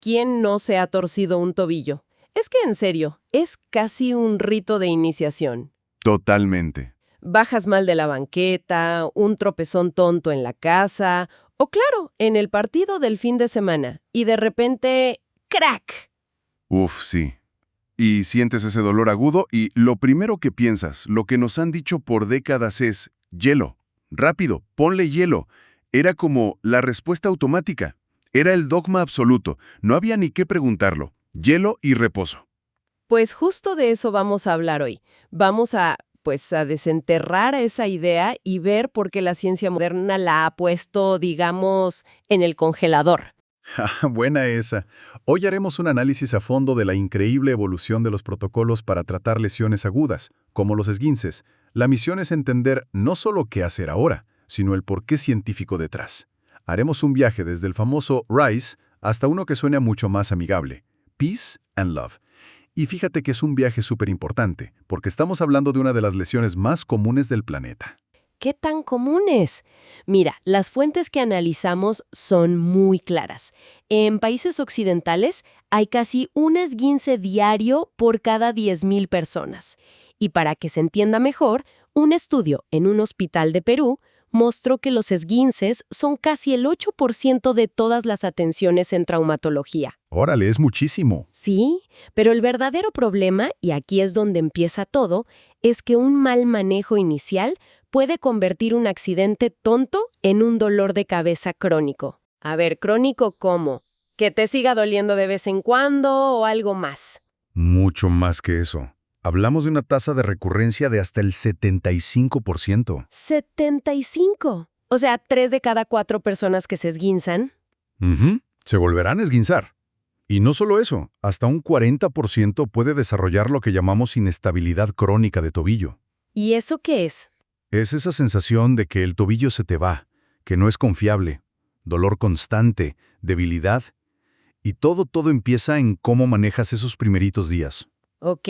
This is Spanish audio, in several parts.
¿Quién no se ha torcido un tobillo? Es que en serio, es casi un rito de iniciación. Totalmente. Bajas mal de la banqueta, un tropezón tonto en la casa, o claro, en el partido del fin de semana, y de repente, ¡crack! Uf, sí. Y sientes ese dolor agudo y lo primero que piensas, lo que nos han dicho por décadas es, hielo. Rápido, ponle hielo. Era como la respuesta automática. Era el dogma absoluto. No había ni qué preguntarlo. Hielo y reposo. Pues justo de eso vamos a hablar hoy. Vamos a desenterrar esa idea y ver por qué la ciencia moderna la ha puesto, digamos, en el congelador. Buena esa. Hoy haremos un análisis a fondo de la increíble evolución de los protocolos para tratar lesiones agudas, como los esguinces. La misión es entender no solo qué hacer ahora, sino el porqué científico detrás. Haremos un viaje desde el famoso RISE hasta uno que suena mucho más amigable, Peace and Love. Y fíjate que es un viaje súper importante, porque estamos hablando de una de las lesiones más comunes del planeta. ¿Qué tan comunes? Mira, las fuentes que analizamos son muy claras. En países occidentales hay casi un esguince diario por cada 10.000 personas. Y para que se entienda mejor, un estudio en un hospital de Perú mostró que los esguinces son casi el 8% de todas las atenciones en traumatología. Órale, es muchísimo. Sí, pero el verdadero problema, y aquí es donde empieza todo, es que un mal manejo inicial puede convertir un accidente tonto en un dolor de cabeza crónico. A ver, ¿crónico cómo? ¿Que te siga doliendo de vez en cuando o algo más? Mucho más que eso. Hablamos de una tasa de recurrencia de hasta el 75%. 75. O sea, 3 de cada 4 personas que se esguinzan. Se volverán a esguinzar. Y no solo eso, hasta un 40% puede desarrollar lo que llamamos inestabilidad crónica de tobillo. ¿Y eso qué es? Es esa sensación de que el tobillo se te va, que no es confiable, dolor constante, debilidad, y todo empieza en cómo manejas esos primeritos días. Ok,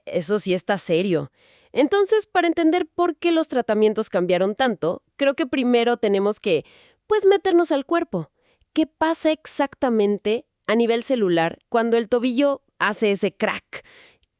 eso sí está serio. Entonces, para entender por qué los tratamientos cambiaron tanto, creo que primero tenemos que, meternos al cuerpo. ¿Qué pasa exactamente a nivel celular cuando el tobillo hace ese crack?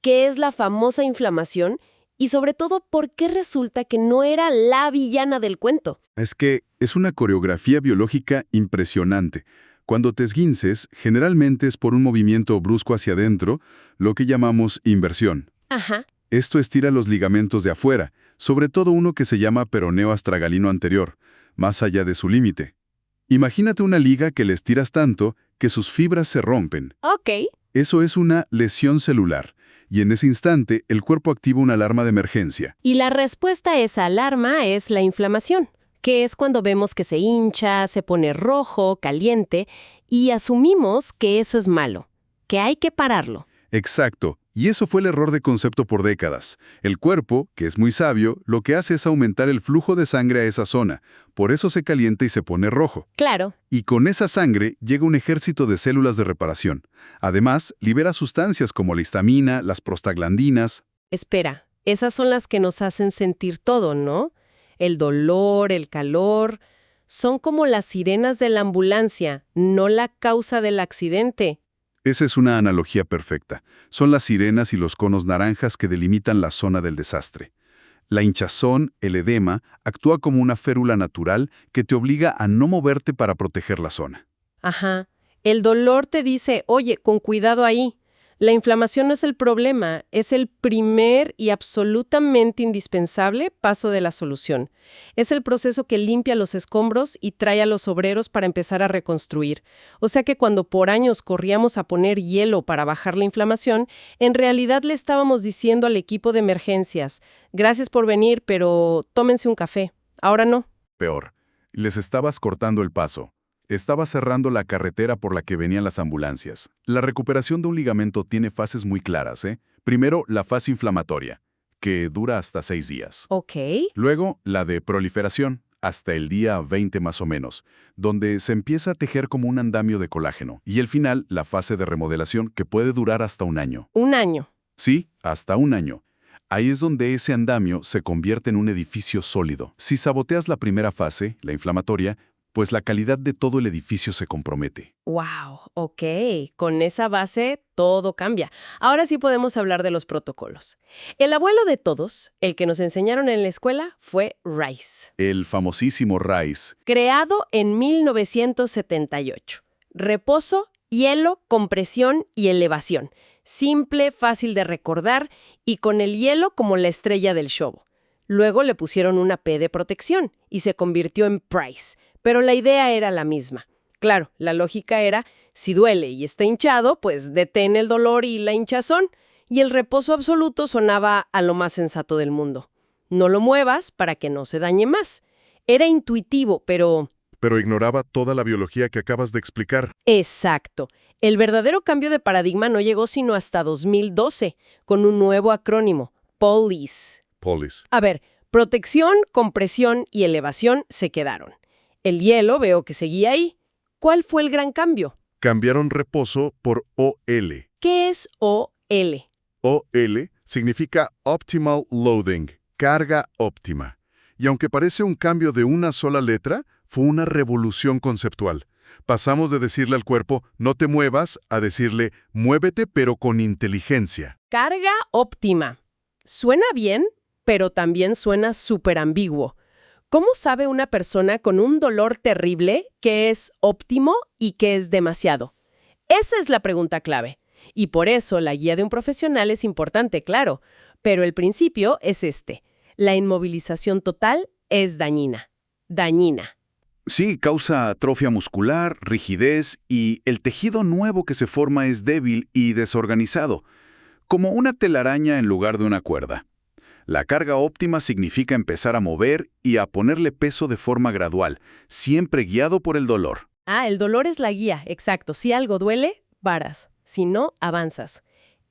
¿Qué es la famosa inflamación? Y sobre todo, ¿por qué resulta que no era la villana del cuento? Es que es una coreografía biológica impresionante. Cuando te esguinces, generalmente es por un movimiento brusco hacia adentro, lo que llamamos inversión. Ajá. Esto estira los ligamentos de afuera, sobre todo uno que se llama peroneo astragalino anterior, más allá de su límite. Imagínate una liga que le estiras tanto que sus fibras se rompen. Ok. Eso es una lesión celular, y en ese instante el cuerpo activa una alarma de emergencia. Y la respuesta a esa alarma es la inflamación, que es cuando vemos que se hincha, se pone rojo, caliente, y asumimos que eso es malo, que hay que pararlo. Exacto, y eso fue el error de concepto por décadas. El cuerpo, que es muy sabio, lo que hace es aumentar el flujo de sangre a esa zona, por eso se calienta y se pone rojo. Claro. Y con esa sangre llega un ejército de células de reparación. Además, libera sustancias como la histamina, las prostaglandinas. Espera, esas son las que nos hacen sentir todo, ¿no? El dolor, el calor, son como las sirenas de la ambulancia, no la causa del accidente. Esa es una analogía perfecta. Son las sirenas y los conos naranjas que delimitan la zona del desastre. La hinchazón, el edema, actúa como una férula natural que te obliga a no moverte para proteger la zona. Ajá. El dolor te dice, oye, con cuidado ahí. La inflamación no es el problema, es el primer y absolutamente indispensable paso de la solución. Es el proceso que limpia los escombros y trae a los obreros para empezar a reconstruir. O sea que cuando por años corríamos a poner hielo para bajar la inflamación, en realidad le estábamos diciendo al equipo de emergencias, gracias por venir, pero tómense un café. Ahora no. Peor, les estabas cortando el paso. Estaba cerrando la carretera por la que venían las ambulancias. La recuperación de un ligamento tiene fases muy claras, ¿eh? Primero, la fase inflamatoria, que dura hasta 6 días. Ok. Luego, la de proliferación, hasta el día 20 más o menos, donde se empieza a tejer como un andamio de colágeno. Y al final, la fase de remodelación, que puede durar hasta 1 año. 1 año. Sí, hasta 1 año. Ahí es donde ese andamio se convierte en un edificio sólido. Si saboteas la primera fase, la inflamatoria, pues la calidad de todo el edificio se compromete. Wow, ok. Con esa base todo cambia. Ahora sí podemos hablar de los protocolos. El abuelo de todos, el que nos enseñaron en la escuela, fue Rice. El famosísimo Rice. Creado en 1978. Reposo, hielo, compresión y elevación. Simple, fácil de recordar y con el hielo como la estrella del show. Luego le pusieron una P de protección y se convirtió en Price, pero la idea era la misma. Claro, la lógica era, si duele y está hinchado, pues detén el dolor y la hinchazón, y el reposo absoluto sonaba a lo más sensato del mundo. No lo muevas para que no se dañe más. Era intuitivo, pero... Pero ignoraba toda la biología que acabas de explicar. Exacto. El verdadero cambio de paradigma no llegó sino hasta 2012, con un nuevo acrónimo, POLIS. A ver, protección, compresión y elevación se quedaron. El hielo veo que seguía ahí. ¿Cuál fue el gran cambio? Cambiaron reposo por OL. ¿Qué es OL? OL significa Optimal Loading, carga óptima. Y aunque parece un cambio de una sola letra, fue una revolución conceptual. Pasamos de decirle al cuerpo, no te muevas, a decirle, muévete pero con inteligencia. Carga óptima. Suena bien, pero también suena súper ambiguo. ¿Cómo sabe una persona con un dolor terrible qué es óptimo y qué es demasiado? Esa es la pregunta clave. Y por eso la guía de un profesional es importante, claro. Pero el principio es este. La inmovilización total es dañina. Dañina. Sí, causa atrofia muscular, rigidez y el tejido nuevo que se forma es débil y desorganizado, como una telaraña en lugar de una cuerda. La carga óptima significa empezar a mover y a ponerle peso de forma gradual, siempre guiado por el dolor. Ah, el dolor es la guía, exacto. Si algo duele, paras. Si no, avanzas.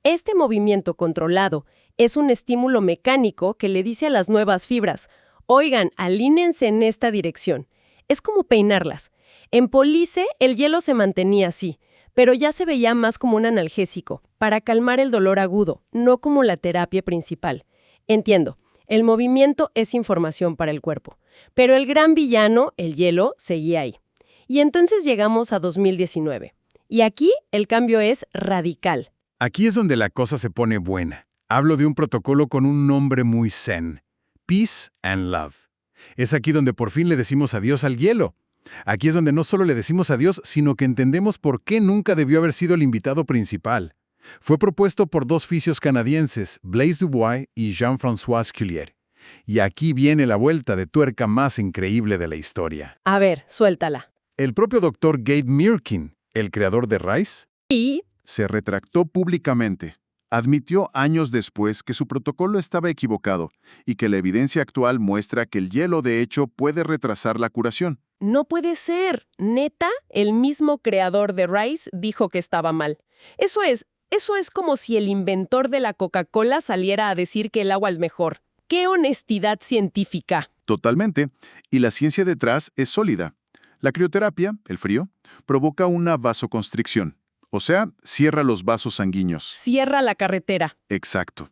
Este movimiento controlado es un estímulo mecánico que le dice a las nuevas fibras, oigan, alínense en esta dirección. Es como peinarlas. En Police, el hielo se mantenía así, pero ya se veía más como un analgésico, para calmar el dolor agudo, no como la terapia principal. Entiendo, el movimiento es información para el cuerpo, pero el gran villano, el hielo, seguía ahí. Y entonces llegamos a 2019. Y aquí el cambio es radical. Aquí es donde la cosa se pone buena. Hablo de un protocolo con un nombre muy zen. Peace and Love. Es aquí donde por fin le decimos adiós al hielo. Aquí es donde no solo le decimos adiós, sino que entendemos por qué nunca debió haber sido el invitado principal. Fue propuesto por dos fisios canadienses, Blaise Dubois y Jean-François Culier. Y aquí viene la vuelta de tuerca más increíble de la historia. A ver, suéltala. El propio doctor Gabe Mirkin, el creador de Rice, Se retractó públicamente. Admitió años después que su protocolo estaba equivocado y que la evidencia actual muestra que el hielo de hecho puede retrasar la curación. No puede ser. Neta, el mismo creador de Rice dijo que estaba mal. Eso es como si el inventor de la Coca-Cola saliera a decir que el agua es mejor. ¡Qué honestidad científica! Totalmente. Y la ciencia detrás es sólida. La crioterapia, el frío, provoca una vasoconstricción. O sea, cierra los vasos sanguíneos. Cierra la carretera. Exacto.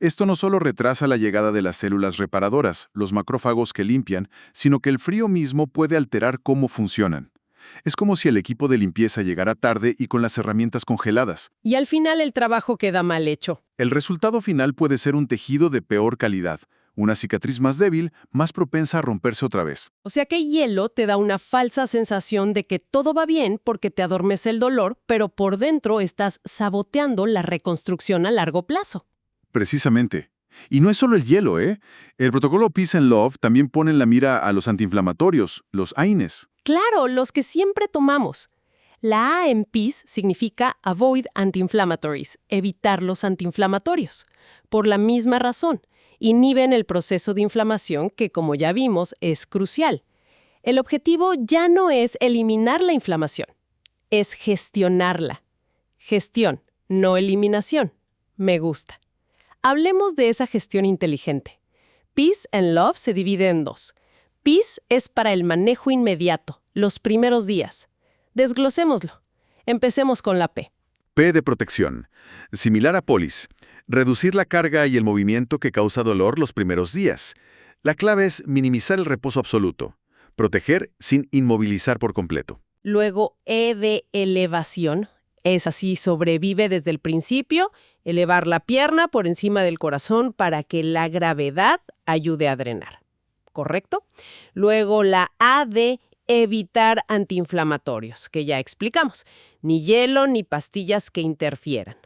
Esto no solo retrasa la llegada de las células reparadoras, los macrófagos que limpian, sino que el frío mismo puede alterar cómo funcionan. Es como si el equipo de limpieza llegara tarde y con las herramientas congeladas. Y al final el trabajo queda mal hecho. El resultado final puede ser un tejido de peor calidad, una cicatriz más débil, más propensa a romperse otra vez. O sea que hielo te da una falsa sensación de que todo va bien porque te adormece el dolor, pero por dentro estás saboteando la reconstrucción a largo plazo. Precisamente. Y no es solo el hielo, ¿eh? El protocolo Peace and Love también pone en la mira a los antiinflamatorios, los AINES. Claro, los que siempre tomamos. La A en Peace significa Avoid Anti-Inflammatories, evitar los antiinflamatorios. Por la misma razón, inhiben el proceso de inflamación que, como ya vimos, es crucial. El objetivo ya no es eliminar la inflamación, es gestionarla. Gestión, no eliminación. Me gusta. Hablemos de esa gestión inteligente. Peace and Love se divide en dos. Peace es para el manejo inmediato, los primeros días. Desglosémoslo. Empecemos con la P. P de protección. Similar a Polis. Reducir la carga y el movimiento que causa dolor los primeros días. La clave es minimizar el reposo absoluto. Proteger sin inmovilizar por completo. Luego, E de elevación. Es así, sobrevive desde el principio, elevar la pierna por encima del corazón para que la gravedad ayude a drenar. ¿Correcto? Luego, la A de evitar antiinflamatorios, que ya explicamos. Ni hielo ni pastillas que interfieran.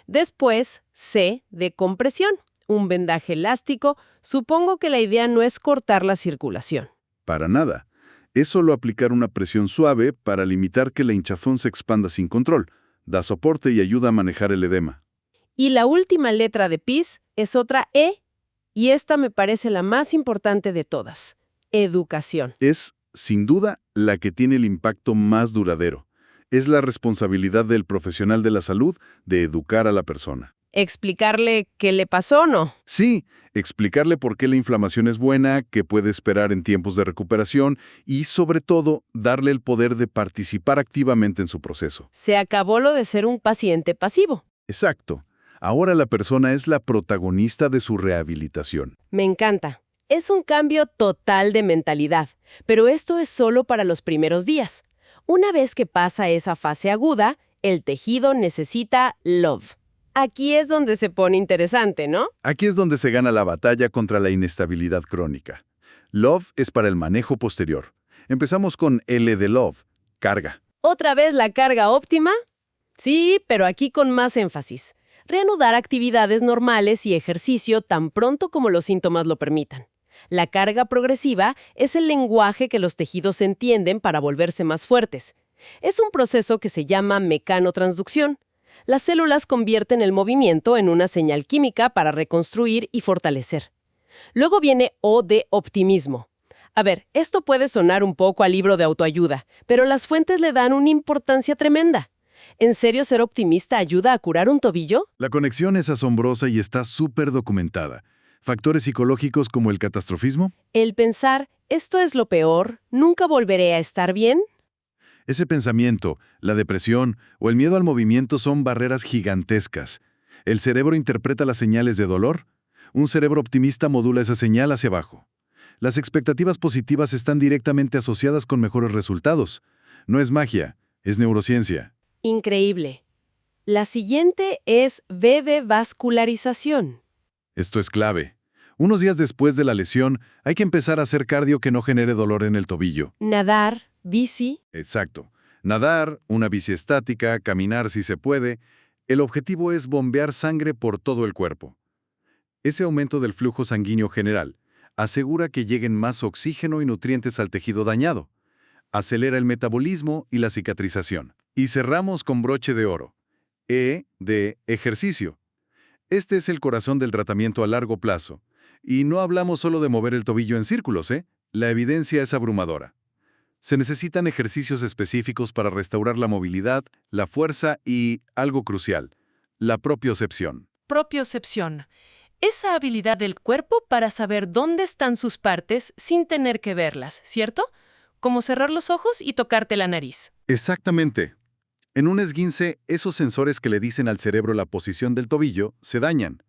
Después, C de compresión. Un vendaje elástico. Supongo que la idea no es cortar la circulación. Para nada. Es solo aplicar una presión suave para limitar que la hinchazón se expanda sin control. Da soporte y ayuda a manejar el edema. Y la última letra de PIS es otra E, y esta me parece la más importante de todas. Educación. Es, sin duda, la que tiene el impacto más duradero. Es la responsabilidad del profesional de la salud de educar a la persona. ¿Explicarle qué le pasó, no? Sí, explicarle por qué la inflamación es buena, qué puede esperar en tiempos de recuperación y, sobre todo, darle el poder de participar activamente en su proceso. Se acabó lo de ser un paciente pasivo. Exacto. Ahora la persona es la protagonista de su rehabilitación. Me encanta. Es un cambio total de mentalidad, pero esto es solo para los primeros días. Una vez que pasa esa fase aguda, el tejido necesita love. Aquí es donde se pone interesante, ¿no? Aquí es donde se gana la batalla contra la inestabilidad crónica. Love es para el manejo posterior. Empezamos con L de love, carga. ¿Otra vez la carga óptima? Sí, pero aquí con más énfasis. Reanudar actividades normales y ejercicio tan pronto como los síntomas lo permitan. La carga progresiva es el lenguaje que los tejidos entienden para volverse más fuertes. Es un proceso que se llama mecanotransducción. Las células convierten el movimiento en una señal química para reconstruir y fortalecer. Luego viene O de optimismo. A ver, esto puede sonar un poco a libro de autoayuda, pero las fuentes le dan una importancia tremenda. ¿En serio ser optimista ayuda a curar un tobillo? La conexión es asombrosa y está súper documentada. Factores psicológicos como el catastrofismo. El pensar, esto es lo peor, nunca volveré a estar bien. Ese pensamiento, la depresión o el miedo al movimiento son barreras gigantescas. ¿El cerebro interpreta las señales de dolor? Un cerebro optimista modula esa señal hacia abajo. Las expectativas positivas están directamente asociadas con mejores resultados. No es magia, es neurociencia. Increíble. La siguiente es V de vascularización. Esto es clave. Unos días después de la lesión, hay que empezar a hacer cardio que no genere dolor en el tobillo. Nadar, bici. Exacto. Nadar, una bici estática, caminar si se puede. El objetivo es bombear sangre por todo el cuerpo. Ese aumento del flujo sanguíneo general asegura que lleguen más oxígeno y nutrientes al tejido dañado. Acelera el metabolismo y la cicatrización. Y cerramos con broche de oro. E de ejercicio. Este es el corazón del tratamiento a largo plazo. Y no hablamos solo de mover el tobillo en círculos, ¿eh? La evidencia es abrumadora. Se necesitan ejercicios específicos para restaurar la movilidad, la fuerza y, algo crucial, la propiocepción. Propiocepción. Esa habilidad del cuerpo para saber dónde están sus partes sin tener que verlas, ¿cierto? Como cerrar los ojos y tocarte la nariz. Exactamente. En un esguince, esos sensores que le dicen al cerebro la posición del tobillo se dañan.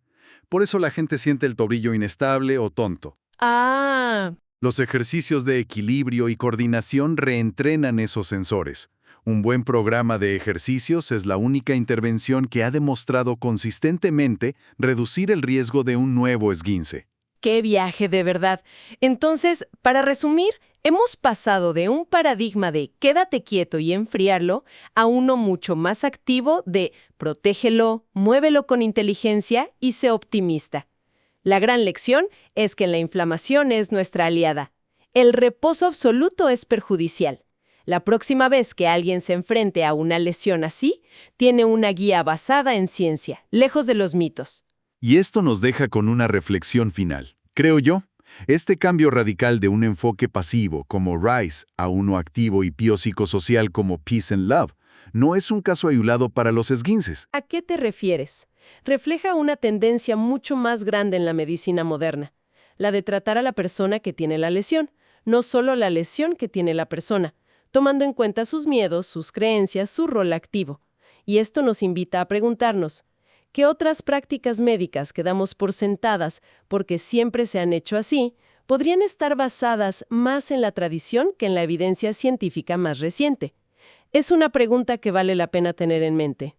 Por eso la gente siente el tobillo inestable o tonto. Ah, Los ejercicios de equilibrio y coordinación reentrenan esos sensores. Un buen programa de ejercicios es la única intervención que ha demostrado consistentemente reducir el riesgo de un nuevo esguince. ¡Qué viaje de verdad! Entonces, para resumir, hemos pasado de un paradigma de quédate quieto y enfriarlo a uno mucho más activo de protégelo, muévelo con inteligencia y sé optimista. La gran lección es que la inflamación es nuestra aliada. El reposo absoluto es perjudicial. La próxima vez que alguien se enfrente a una lesión así, tiene una guía basada en ciencia, lejos de los mitos. Y esto nos deja con una reflexión final. Creo yo, este cambio radical de un enfoque pasivo como RISE a uno activo y biopsicosocial como Peace and Love no es un caso aislado para los esguinces. ¿A qué te refieres? Refleja una tendencia mucho más grande en la medicina moderna, la de tratar a la persona que tiene la lesión, no solo la lesión que tiene la persona, tomando en cuenta sus miedos, sus creencias, su rol activo. Y esto nos invita a preguntarnos, ¿qué otras prácticas médicas que damos por sentadas porque siempre se han hecho así, podrían estar basadas más en la tradición que en la evidencia científica más reciente. Es una pregunta que vale la pena tener en mente.